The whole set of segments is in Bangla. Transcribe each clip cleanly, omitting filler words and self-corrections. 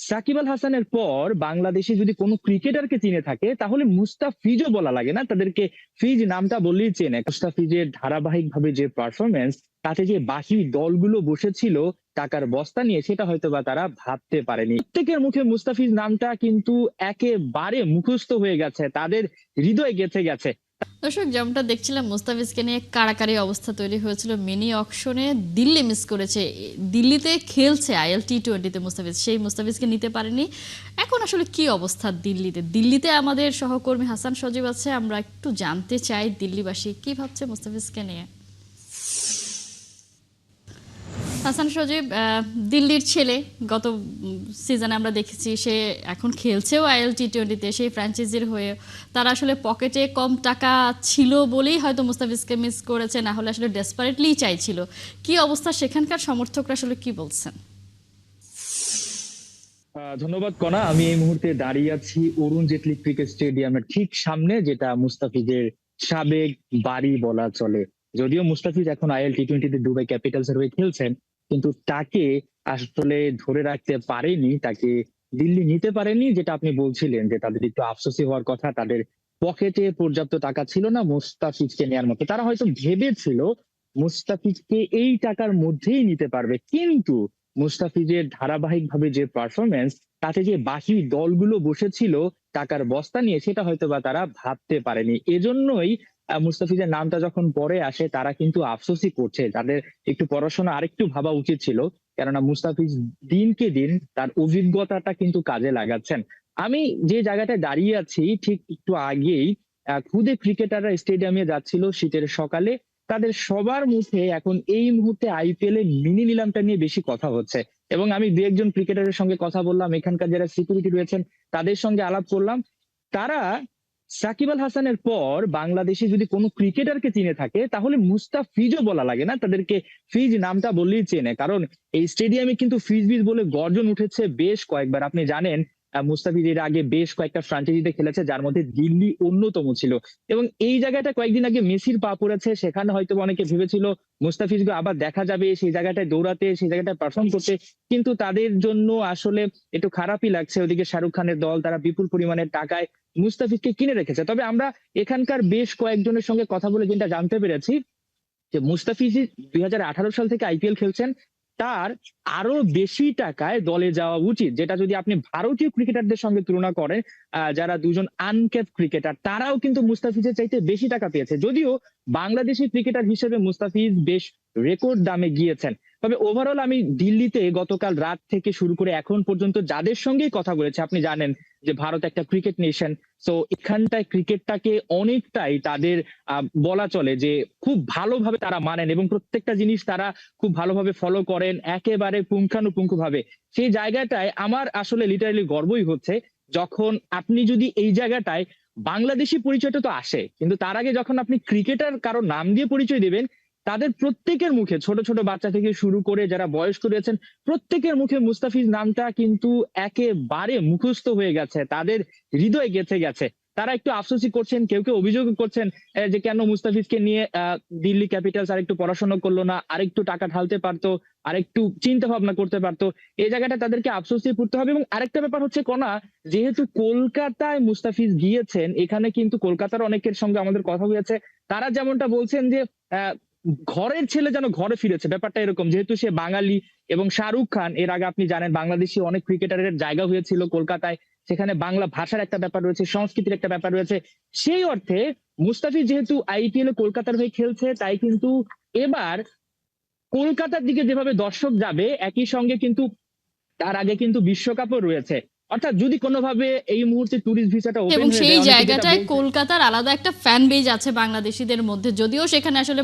সাকিব আল হাসানের পর বাংলাদেশে যদি কোনো ক্রিকেটারকে চিনে থাকে তাহলে মুস্তাফিজও বলা লাগে না, তাদেরকে ফিজ নামটা বললেই চেনে। মুস্তাফিজের ধারাবাহিক ভাবে যে পারফরমেন্স, তাতে যে বাকি দলগুলো বসেছিল টাকার বস্তা নিয়ে, সেটা হয়তো বা তারা ভাবতে পারেনি। প্রত্যেকের মুখে মুস্তাফিজ নামটা কিন্তু একেবারে মুখস্থ হয়ে গেছে, তাদের হৃদয়ে গেঁথে গেছে। দর্শক, যেমনটা দেখছিলাম মুস্তাফিজকে নিয়ে কাড়াকাড়ি অবস্থা তৈরি হয়েছিল মিনি অকশনে। দিল্লি মিস করেছে, দিল্লিতে খেলছে IL T20-তে মুস্তাফিজ, সেই মুস্তাফিজকে নিতে পারেনি। এখন আসলে কি অবস্থা দিল্লিতে? দিল্লিতে আমাদের সহকর্মী হাসান সজীব আছে, আমরা একটু জানতে চাই দিল্লিবাসী কি ভাবছে মুস্তাফিজকে নিয়ে। হাসান সজীব, দিল্লির ছেলে, গত সিজনে আমরা দেখেছি সে এখন খেলছেও IL T20-তে, সেই ফ্র্যাঞ্চাইজির হয়ে। তারা আসলে পকেটে কম টাকা ছিল বলেই হয়তো মুস্তাফিজকে মিস করেছে, না হলে আসলে ডেসপারেটলি চাইছিল। কি অবস্থা সেখানকার সমর্থকরা আসলে কি বলছেন? ধন্যবাদ কণা। আমি এই মুহূর্তে দাঁড়িয়ে আছি অরুণ জেটলি ক্রিকেট স্টেডিয়ামের ঠিক সামনে, যেটা মুস্তাফিজের সাবেক বাড়ি বলা চলে। যদিও মুস্তাফিজ এখন IL T20-তে দুবাই ক্যাপিটালস এর হয়ে খেলছেন, কিন্তু তাকে আসলে ধরে রাখতে পারেনি, তাকে দিল্লি নিতে পারেনি। যেটা আপনি বলছিলেন যে তাদের একটু আফসোসি হওয়ার কথা, তাদের পকেটে পর্যাপ্ত টাকা ছিল না মুস্তাফিজকে নেওয়ার মতো। তারা হয়তো ভেবেছিল মুস্তাফিজকে এই টাকার মধ্যেই নিতে পারবে, কিন্তু মুস্তাফিজের ধারাবাহিক ভাবে যে পারফরমেন্স, তাতে যে বাকি দলগুলো বসেছিল টাকার বস্তা নিয়ে, সেটা হয়তো বা তারা ভাবতে পারেনি। এজন্যই মুস্তাফিজের নামটা যখন পরে আসে, তারা কিন্তু আফসোসই করছে, তাদের একটু পড়াশোনা আরেকটু ভাবা উচিত ছিল। কেননা মুস্তাফিজ দিনকে দিন তার অভিজ্ঞতাটা কিন্তু কাজে লাগাচ্ছেন। আমি যে জায়গাটায় দাঁড়িয়ে আছি ঠিক একটু আগেই খুদে ক্রিকেটাররা স্টেডিয়ামে যাচ্ছিল শীতের সকালে। তাদের সবার মুখে এখন এই মুহূর্তে IPL এর মিনি নিলামটা নিয়ে বেশি কথা হচ্ছে। এবং আমি দু একজন ক্রিকেটারের সঙ্গে কথা বললাম, এখানকার যারা সিকিউরিটি রয়েছেন তাদের সঙ্গে আলাপ করলাম। তারা সাকিব আল হাসানের পর বাংলাদেশে যদি কোনো ক্রিকেটারকে চিনে থাকে তাহলে মুস্তাফিজও বলা লাগে না, তাদেরকে ফিজ নামটা বললেই চেনে। কারণ এই স্টেডিয়ামে কিন্তু ফিজ বিজ বলে গর্জন উঠেছে বেশ কয়েকবার। আপনি জানেন মুস্তাফিজ এর আগে বেশ কয়েকটা ফ্রাঞ্চাইজিতে খেলেছে, যার মধ্যে দিল্লি অন্যতম ছিল। এবং এই জায়গাটা কয়েকদিন আগে মেসির পা পড়েছে, সেখানে হয়তো অনেকে ভেবেছিল মুস্তাফিজকে আবার দেখা যাবে সেই জায়গাটায় দৌড়াতে, সেই জায়গাটায় পারফর্ম করতে। কিন্তু তাদের জন্য আসলে একটু খারাপই লাগছে। ওদিকে শাহরুখ খানের দল, তারা বিপুল পরিমাণের টাকায় মুস্তাফিজকে কিনে রেখেছে। তবে আমরা এখানকার বেশ কয়েকজনের সঙ্গে কথা বলে যেটা জানতে পেরেছি, যে মুস্তাফিজ 2018 সাল থেকে IPL খেলছেন, তার আরো বেশি টাকায় দলে যাওয়া উচিত। যেটা যদি আপনি ভারতীয় ক্রিকেটারদের সঙ্গে তুলনা করেন, যারা দুজন আনক্যাপ ক্রিকেটার, তারাও কিন্তু মুস্তাফিজের চাইতে বেশি টাকা পেয়েছে। যদিও বাংলাদেশি ক্রিকেটার হিসেবে মুস্তাফিজ বেশ রেকর্ড দামে গিয়েছেন। তবে ওভারঅল আমি দিল্লিতে গতকাল রাত থেকে শুরু করে এখন পর্যন্ত যাদের সঙ্গেই কথা বলেছি, আপনি জানেন যে ভারত একটা ক্রিকেট নেশন। তো এখানটায় ক্রিকেটটাকে অনেকটাই তাদের বলা চলে যে খুব ভালোভাবে তারা মানেন, এবং প্রত্যেকটা জিনিস তারা খুব ভালোভাবে ফলো করেন একেবারে পুঙ্খানুপুঙ্খ ভাবে। সেই জায়গাটায় আমার আসলে লিটারালি গর্বই হচ্ছে, যখন আপনি যদি এই জায়গাটায় বাংলাদেশি পরিচয়টা তো আসে, কিন্তু তার আগে যখন আপনি ক্রিকেটার কারো নাম দিয়ে পরিচয় দিবেন, তাদের প্রত্যেকের মুখে, ছোট ছোট বাচ্চা থেকে শুরু করে যারা বয়স্ক রয়েছেন, প্রত্যেকের মুখে মুস্তাফিজ নামটা কিন্তু একেবারে মুখস্থ হয়ে গেছে, তাদের হৃদয়ে গেঁথে গেছে। তারা একটু আফসোসই করছেন, কেউ কেউ অভিযোগ করছেন যে কেন মুস্তাফিজকে নিয়ে দিল্লি ক্যাপিটালস আরেকটু পড়াশোনা করলো না, আরেকটু টাকা ঢালতে পারতো, আরেকটু চিন্তা ভাবনা করতে পারতো। এই জায়গাটা তাদেরকে আফসোসই পড়তে হবে। এবং আরেকটা ব্যাপার হচ্ছে কণা, যেহেতু কলকাতায় মুস্তাফিজ গিয়েছেন, এখানে কিন্তু কলকাতার অনেকের সঙ্গে আমাদের কথা হয়েছে, তারা যেমনটা বলছেন যে আহ ঘরের ছেলে যেন ঘরে ফিরেছে, ব্যাপারটা এরকম। যেহেতু সে বাঙালি, এবং শাহরুখ খান, এর আগে আপনি জানেন বাংলাদেশি অনেক ক্রিকেটারের জায়গা হয়েছিল কলকাতায়, সেখানে বাংলা ভাষার একটা ব্যাপার রয়েছে, সংস্কৃতির একটা ব্যাপার রয়েছে। সেই অর্থে মুস্তাফিজ যেহেতু IPL এ কলকাতার হয়ে খেলছে, তাই কিন্তু এবার কলকাতার দিকে যেভাবে দর্শক যাবে, একই সঙ্গে কিন্তু তার আগে কিন্তু বিশ্বকাপও রয়েছে। অর্থাৎ যদি কোনোভাবে এই মুহূর্তে ট্যুরিস্ট ভিসাটা ওপেন এবং হয়ে সেই যায়, অনেকে যেটা জায়গাটায় বলছে। কলকাতার আলাদা একটা ফ্যান বেজ আছে বাংলাদেশিদের মধ্যে, যদিও সেখানে আসলে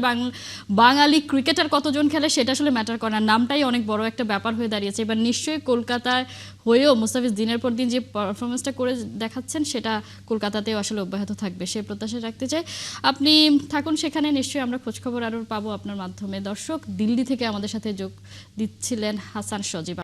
বাঙালি ক্রিকেটার কতজন খেলে সেটা আসলে ম্যাটার করে না, নামটাই অনেক বড় একটা ব্যাপার হয়ে দাঁড়িয়েছে। এবার নিশ্চয়ই কলকাতায় হয়েও মুস্তাফিজ দিনের পর দিন যে পারফরমেন্সটা করে দেখাচ্ছেন, সেটা কলকাতাতেও আসলে অব্যাহত থাকবে সে প্রত্যাশা রাখতে চাই। আপনি থাকুন সেখানে, নিশ্চয়ই আমরা খোঁজখবর আরও পাবো আপনার মাধ্যমে। দর্শক, দিল্লি থেকে আমাদের সাথে যোগ দিচ্ছিলেন হাসান সজীব।